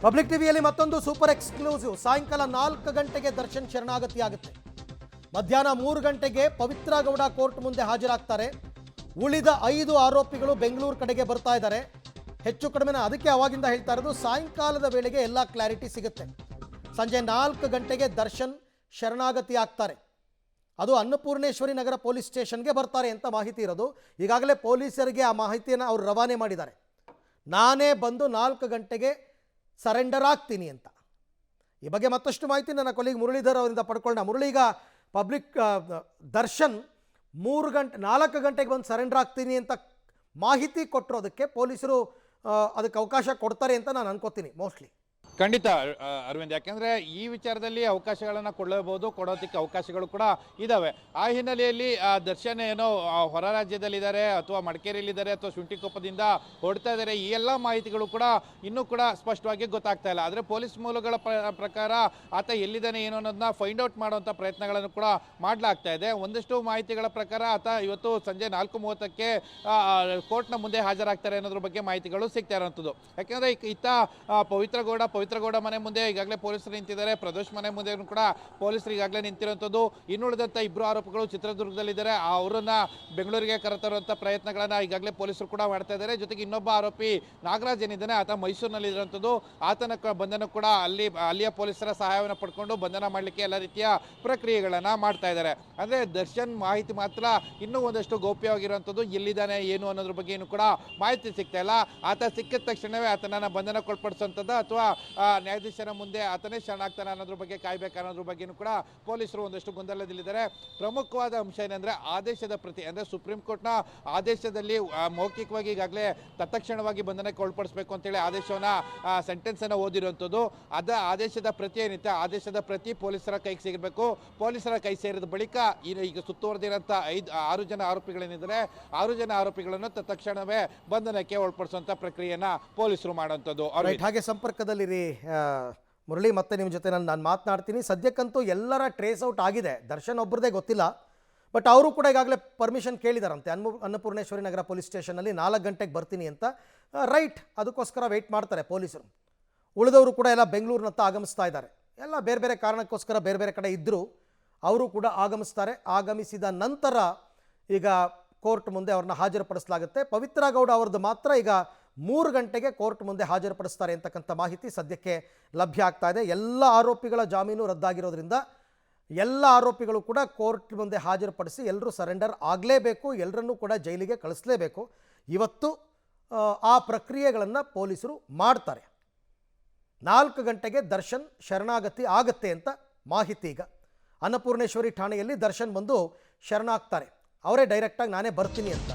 Public ಟಿವಿಯಲ್ಲಿ ಮತ್ತೊಂದು super exclusive. ಸಾಯಂಕಾಲ 4 ಗಂಟೆಗೆ ದರ್ಶನ್ ಶರಣಾಗತಿ ಆಗುತ್ತೆ. ಮಧ್ಯಾಹ್ನ 3 ಗಂಟೆಗೆ ಪವಿತ್ರ ಗೌಡ ಕೋರ್ಟ್ ಮುಂದೆ ಹಾಜರಾಗ್ತಾರೆ. ಉಳಿದ 5 ಆರೋಪಿಗಳು ಬೆಂಗಳೂರು ಕಡೆಗೆ ಬರ್ತಾ ಇದ್ದಾರೆ. ಹೆಚ್ಚು ಕಡಿಮೆ ಅದಕ್ಕೆ ಅವಾಗಿಂದ ಹೇಳ್ತಾ ಇರೋದು, ಸಾಯಂಕಾಲದ ವೇಳೆಗೆ ಎಲ್ಲ ಕ್ಲಾರಿಟಿ ಸಿಗುತ್ತೆ. ಸಂಜೆ 4 ಗಂಟೆಗೆ ದರ್ಶನ್ ಶರಣಾಗತಿ ಆಗ್ತಾರೆ. ಅದು ಅನ್ನಪೂರ್ಣೇಶ್ವರಿ ನಗರ ಪೊಲೀಸ್ ಸ್ಟೇಷನ್ಗೆ ಬರ್ತಾರೆ ಅಂತ ಮಾಹಿತಿ ಇರೋದು. ಈಗಾಗಲೇ ಪೊಲೀಸರಿಗೆ ಆ ಮಾಹಿತಿಯನ್ನು ಅವರು ರವಾನೆ ಮಾಡಿದ್ದಾರೆ. ನಾನೇ ಬಂದು 4 ಗಂಟೆಗೆ ಸರೆಂಡರ್ ಆಗ್ತೀನಿ ಅಂತ. ಈ ಬಗ್ಗೆ ಮತ್ತಷ್ಟು ಮಾಹಿತಿ ನನ್ನ ಕೊಲೀಗ್ ಮುರಳೀಧರ್ ಅವರಿಂದ ಪಡ್ಕೊಳ್ಳೋಣ. ಮುರಳಿ, ಈಗ ದರ್ಶನ್ 4 ಗಂಟೆಗೆ ಬಂದು ಸರೆಂಡರ್ ಆಗ್ತೀನಿ ಅಂತ ಮಾಹಿತಿ ಕೊಟ್ಟಿರೋದಕ್ಕೆ ಪೊಲೀಸರು ಅದಕ್ಕೆ ಅವಕಾಶ ಕೊಡ್ತಾರೆ ಅಂತ ನಾನು ಅನ್ಕೋತೀನಿ ಮೋಸ್ಟ್ಲಿ. ಖಂಡಿತ ಅರವಿಂದ್, ಯಾಕೆಂದರೆ ಈ ವಿಚಾರದಲ್ಲಿ ಅವಕಾಶಗಳನ್ನು ಕೊಡಲೇಬಹುದು, ಕೊಡೋದಕ್ಕೆ ಅವಕಾಶಗಳು ಕೂಡ ಇದ್ದಾವೆ. ಆ ಹಿನ್ನೆಲೆಯಲ್ಲಿ ದರ್ಶನ್ ಏನೋ ಹೊರ ರಾಜ್ಯದಲ್ಲಿದ್ದಾರೆ ಅಥವಾ ಮಡಿಕೇರಿಯಲ್ಲಿದ್ದಾರೆ ಅಥವಾ ಶುಂಠಿಕೊಪ್ಪದಿಂದ ಹೊಡ್ತಾ ಇದ್ದಾರೆ, ಈ ಎಲ್ಲ ಮಾಹಿತಿಗಳು ಕೂಡ ಇನ್ನೂ ಕೂಡ ಸ್ಪಷ್ಟವಾಗಿ ಗೊತ್ತಾಗ್ತಾ ಇಲ್ಲ. ಆದರೆ ಪೊಲೀಸ್ ಮೂಲಗಳ ಪ್ರಕಾರ ಆತ ಎಲ್ಲಿದ್ದಾನೆ ಏನು ಅನ್ನೋದನ್ನ ಫೈಂಡ್ ಔಟ್ ಮಾಡುವಂಥ ಪ್ರಯತ್ನಗಳನ್ನು ಕೂಡ ಮಾಡಲಾಗ್ತಾ ಇದೆ. ಒಂದಷ್ಟು ಮಾಹಿತಿಗಳ ಪ್ರಕಾರ ಆತ ಇವತ್ತು ಸಂಜೆ 4:30ಕ್ಕೆ ಕೋರ್ಟ್ನ ಮುಂದೆ ಹಾಜರಾಗ್ತಾರೆ ಅನ್ನೋದ್ರ ಬಗ್ಗೆ ಮಾಹಿತಿಗಳು ಸಿಗ್ತಾ ಇರೋವಂಥದ್ದು. ಯಾಕೆಂದರೆ ಇತ್ತ ಪವಿತ್ರ ಗೌಡ ಮನೆ ಮುಂದೆ ಈಗಾಗಲೇ ಪೊಲೀಸರು ನಿಂತಿದ್ದಾರೆ. ಪ್ರದೋಷ್ ಮನೆ ಮುಂದೆ ಕೂಡ ಪೊಲೀಸರು ಈಗಾಗಲೇ ನಿಂತಿರುವಂಥದ್ದು. ಇನ್ನುಳಿದಂಥ 2 ಆರೋಪಿಗಳು ಚಿತ್ರದುರ್ಗದಲ್ಲಿದ್ದಾರೆ. ಅವರನ್ನ ಬೆಂಗಳೂರಿಗೆ ಕರೆತರುವಂಥ ಪ್ರಯತ್ನಗಳನ್ನು ಈಗಾಗಲೇ ಪೊಲೀಸರು ಕೂಡ ಮಾಡ್ತಾ ಇದ್ದಾರೆ. ಜೊತೆಗೆ ಇನ್ನೊಬ್ಬ ಆರೋಪಿ ನಾಗರಾಜ್ ಏನಿದ್ದಾನೆ, ಆತ ಮೈಸೂರಿನಲ್ಲಿ ಇರುವಂಥದ್ದು. ಆತನ ಬಂಧನ ಕೂಡ ಅಲ್ಲಿಯ ಪೊಲೀಸರ ಸಹಾಯವನ್ನು ಪಡ್ಕೊಂಡು ಬಂಧನ ಮಾಡಲಿಕ್ಕೆ ಎಲ್ಲ ರೀತಿಯ ಪ್ರಕ್ರಿಯೆಗಳನ್ನು ಮಾಡ್ತಾ ಇದ್ದಾರೆ. ಅಂದರೆ ದರ್ಶನ್ ಮಾಹಿತಿ ಮಾತ್ರ ಇನ್ನೂ ಒಂದಷ್ಟು ಗೌಪ್ಯವಾಗಿರುವಂಥದ್ದು. ಎಲ್ಲಿದ್ದಾನೆ ಏನು ಅನ್ನೋದ್ರ ಬಗ್ಗೆ ಇನ್ನೂ ಕೂಡ ಮಾಹಿತಿ ಸಿಗ್ತಾ ಇಲ್ಲ. ಆತ ಸಿಕ್ಕಿದ ತಕ್ಷಣವೇ ಆತನನ್ನು ಬಂಧನಕ್ಕೊಳಪಡಿಸುವಂಥದ್ದು ಅಥವಾ ನ್ಯಾಯಾಧೀಶರ ಮುಂದೆ ಆತನೇ ಶರಣಾಗ್ತಾನೆ ಅನ್ನೋದ್ರ ಬಗ್ಗೆ ಕಾಯ್ಬೇಕು ಅನ್ನೋದ್ರ ಬಗ್ಗೆಯೂ ಕೂಡ ಪೊಲೀಸರು ಒಂದಷ್ಟು ಗೊಂದಲದಲ್ಲಿದ್ದಾರೆ. ಪ್ರಮುಖವಾದ ಅಂಶ ಏನಂದರೆ ಆದೇಶದ ಪ್ರತಿ, ಅಂದರೆ ಸುಪ್ರೀಂ ಕೋರ್ಟ್ನ ಆದೇಶದಲ್ಲಿ ಮೌಖಿಕವಾಗಿ ಈಗಾಗಲೇ ತತ್ಕ್ಷಣವಾಗಿ ಬಂಧನಕ್ಕೆ ಒಳಪಡಿಸಬೇಕು ಅಂತೇಳಿ ಆದೇಶವನ್ನು ಸೆಂಟೆನ್ಸನ್ನು ಓದಿರುವಂಥದ್ದು. ಆದೇಶದ ಪ್ರತಿ ಏನಿತ್ತು, ಆದೇಶದ ಪ್ರತಿ ಪೊಲೀಸರ ಕೈಗೆ ಸಿಗಬೇಕು. ಪೊಲೀಸರ ಕೈ ಸೇರಿದ ಬಳಿಕ ಈಗ ಸುತ್ತುವರೆದಿರೋಂಥ 6 ಜನ ಆರೋಪಿಗಳೇನಿದ್ದಾರೆ, 6 ಜನ ಆರೋಪಿಗಳನ್ನು ತತ್ಕ್ಷಣವೇ ಬಂಧನಕ್ಕೆ ಒಳಪಡಿಸುವಂಥ ಪ್ರಕ್ರಿಯೆಯನ್ನು ಪೊಲೀಸರು ಮಾಡುವಂಥದ್ದು. ಹಾಗೆ ಸಂಪರ್ಕದಲ್ಲಿರಿ ಮುರಳಿ, ಮತ್ತೆ ನಿಮ್ಮ ಜೊತೆ ನಾನು ಮಾತನಾಡ್ತೀನಿ. ಸದ್ಯಕ್ಕಂತೂ ಎಲ್ಲರ ಟ್ರೇಸ್ ಔಟ್ ಆಗಿದೆ. ದರ್ಶನ್ ಒಬ್ಬರದೇ ಗೊತ್ತಿಲ್ಲ, ಬಟ್ ಅವರು ಕೂಡ ಈಗಾಗಲೇ ಪರ್ಮಿಷನ್ ಕೇಳಿದಾರಂತೆ ಅನ್ನಪೂರ್ಣೇಶ್ವರಿ ನಗರ ಪೊಲೀಸ್ ಸ್ಟೇಷನಲ್ಲಿ 4 ಗಂಟೆಗೆ ಬರ್ತೀನಿ ಅಂತ. ರೈಟ್, ಅದಕ್ಕೋಸ್ಕರ ವೆಯ್ಟ್ ಮಾಡ್ತಾರೆ ಪೊಲೀಸರು. ಉಳಿದವರು ಕೂಡ ಎಲ್ಲ ಬೆಂಗಳೂರಿನತ್ತ ಆಗಮಿಸ್ತಾ ಇದ್ದಾರೆ. ಎಲ್ಲ ಬೇರೆ ಬೇರೆ ಕಾರಣಕ್ಕೋಸ್ಕರ ಬೇರೆ ಬೇರೆ ಕಡೆ ಇದ್ದರು, ಅವರು ಕೂಡ ಆಗಮಿಸ್ತಾರೆ. ಆಗಮಿಸಿದ ನಂತರ ಈಗ ಕೋರ್ಟ್ ಮುಂದೆ ಅವ್ರನ್ನ ಹಾಜರುಪಡಿಸಲಾಗುತ್ತೆ. ಪವಿತ್ರ ಗೌಡ ಅವ್ರದ್ದು ಮಾತ್ರ ಈಗ 3 ಗಂಟೆಗೆ ಕೋರ್ಟ್ ಮುಂದೆ ಹಾಜರುಪಡಿಸ್ತಾರೆ ಅಂತಕ್ಕಂಥ ಮಾಹಿತಿ ಸದ್ಯಕ್ಕೆ ಲಭ್ಯ ಆಗ್ತಾ ಇದೆ. ಎಲ್ಲ ಆರೋಪಿಗಳ ಜಾಮೀನು ರದ್ದಾಗಿರೋದ್ರಿಂದ ಎಲ್ಲ ಆರೋಪಿಗಳು ಕೂಡ ಕೋರ್ಟ್ ಮುಂದೆ ಹಾಜರುಪಡಿಸಿ ಎಲ್ಲರೂ ಸರೆಂಡರ್ ಆಗಲೇಬೇಕು, ಎಲ್ಲರನ್ನೂ ಕೂಡ ಜೈಲಿಗೆ ಕಳಿಸಲೇಬೇಕು. ಇವತ್ತು ಆ ಪ್ರಕ್ರಿಯೆಗಳನ್ನು ಪೊಲೀಸರು ಮಾಡ್ತಾರೆ. 4 ಗಂಟೆಗೆ ದರ್ಶನ್ ಶರಣಾಗತಿ ಆಗುತ್ತೆ ಅಂತ ಮಾಹಿತಿ. ಈಗ ಅನ್ನಪೂರ್ಣೇಶ್ವರಿ ಠಾಣೆಯಲ್ಲಿ ದರ್ಶನ್ ಬಂದು ಶರಣಾಗ್ತಾರೆ. ಅವರೇ ಡೈರೆಕ್ಟಾಗಿ ನಾನೇ ಬರ್ತೀನಿ ಅಂತ.